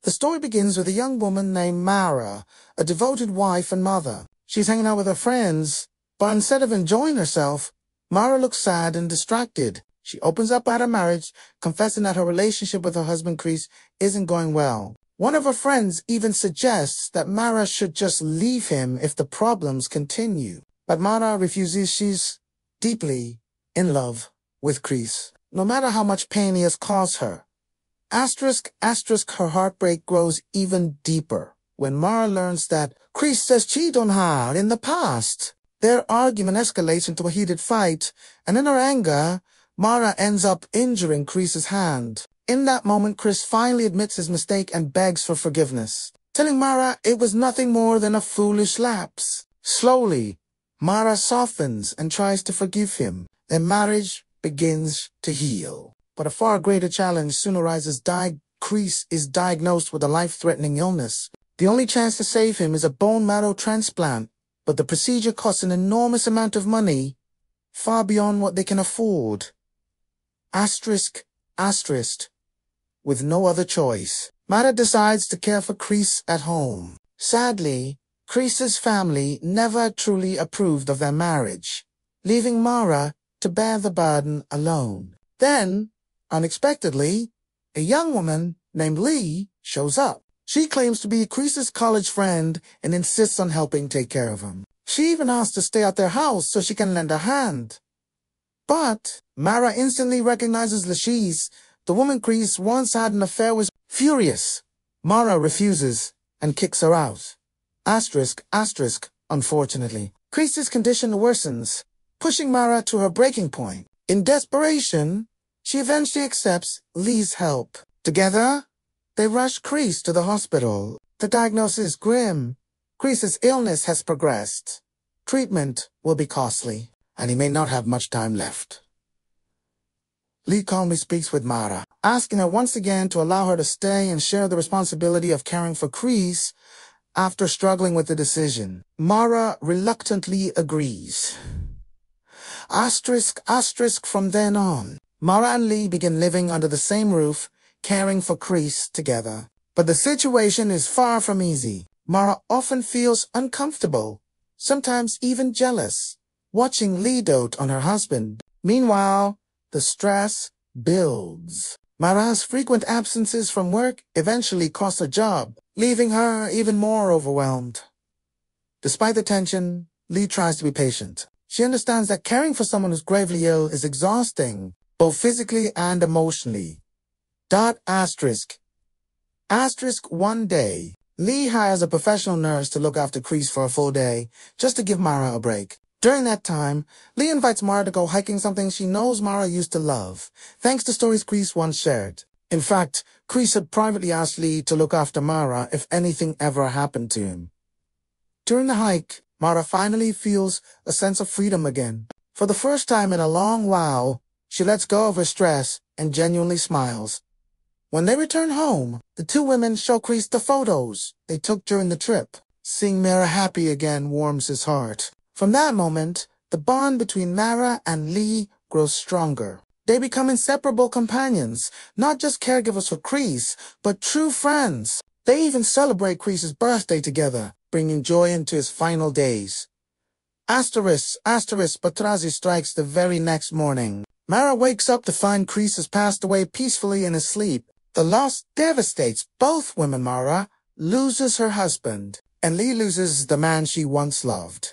The story begins with a young woman named Mara, a devoted wife and mother. She's hanging out with her friends, but instead of enjoying herself, Mara looks sad and distracted. She opens up about her marriage, confessing that her relationship with her husband Chris isn't going well. One of her friends even suggests that Mara should just leave him if the problems continue. But Mara refuses. She's deeply in love with Chris, no matter how much pain he has caused her. Her heartbreak grows even deeper when Mara learns that Chris has cheated on her in the past. Their argument escalates into a heated fight, and in her anger, Mara ends up injuring Chris's hand. In that moment, Chris finally admits his mistake and begs for forgiveness, telling Mara it was nothing more than a foolish lapse. Slowly, Mara softens and tries to forgive him. Their marriage begins to heal. But a far greater challenge soon arises. Chris is diagnosed with a life-threatening illness. The only chance to save him is a bone marrow transplant, but the procedure costs an enormous amount of money, far beyond what they can afford. With no other choice, Mara decides to care for Chris at home. Sadly, Chris's family never truly approved of their marriage, leaving Mara to bear the burden alone. Then, unexpectedly, a young woman named Lee shows up. She claims to be Chris's college friend and insists on helping take care of him. She even asks to stay at their house so she can lend a hand. But Mara instantly recognizes Lashiz, the woman Chris once had an affair with. Furious, Mara refuses and kicks her out. Unfortunately, Chris's condition worsens, pushing Mara to her breaking point. In desperation, she eventually accepts Lee's help. Together, they rush Chris to the hospital. The diagnosis is grim. Chris's illness has progressed. Treatment will be costly, and he may not have much time left. Lee calmly speaks with Mara, asking her once again to allow her to stay and share the responsibility of caring for Chris after struggling with the decision. Mara reluctantly agrees. From then on, Mara and Lee begin living under the same roof, caring for Chris together. But the situation is far from easy. Mara often feels uncomfortable, sometimes even jealous, watching Lee dote on her husband. Meanwhile, the stress builds. Mara's frequent absences from work eventually cost her job, leaving her even more overwhelmed. Despite the tension, Lee tries to be patient. She understands that caring for someone who's gravely ill is exhausting, both physically and emotionally. One day, Lee hires a professional nurse to look after Chris for a full day, just to give Mara a break. During that time, Lee invites Mara to go hiking, something she knows Mara used to love, thanks to stories Chris once shared. In fact, Chris had privately asked Lee to look after Mara if anything ever happened to him. During the hike, Mara finally feels a sense of freedom again. For the first time in a long while, she lets go of her stress and genuinely smiles. When they return home, the two women show Chris the photos they took during the trip. Seeing Mara happy again warms his heart. From that moment, the bond between Mara and Lee grows stronger. They become inseparable companions, not just caregivers for Chris, but true friends. They even celebrate Chris's birthday together, bringing joy into his final days. But Tragedy strikes the very next morning. Mara wakes up to find Chris has passed away peacefully in his sleep. The loss devastates both women. Mara loses her husband, and Lee loses the man she once loved.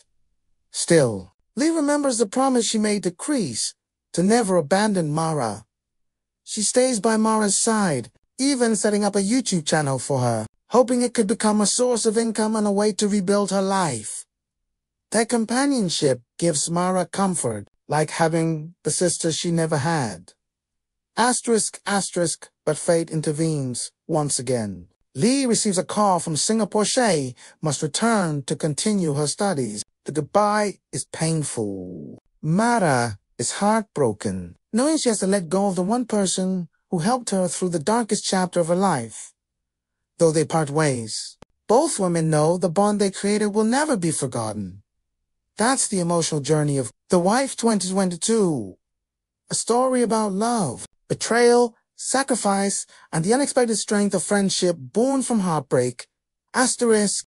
Still, Lee remembers the promise she made to Chris to never abandon Mara. She stays by Mara's side, even setting up a YouTube channel for her, hoping it could become a source of income and a way to rebuild her life. Their companionship gives Mara comfort, like having the sister she never had. But fate intervenes once again. Lee receives a call from Singapore. She must return to continue her studies. The goodbye is painful. Mara is heartbroken, knowing she has to let go of the one person who helped her through the darkest chapter of her life. Though they part ways, both women know the bond they created will never be forgotten. That's the emotional journey of The Wife 2022, a story about love, betrayal, sacrifice, and the unexpected strength of friendship born from heartbreak. Asterisk.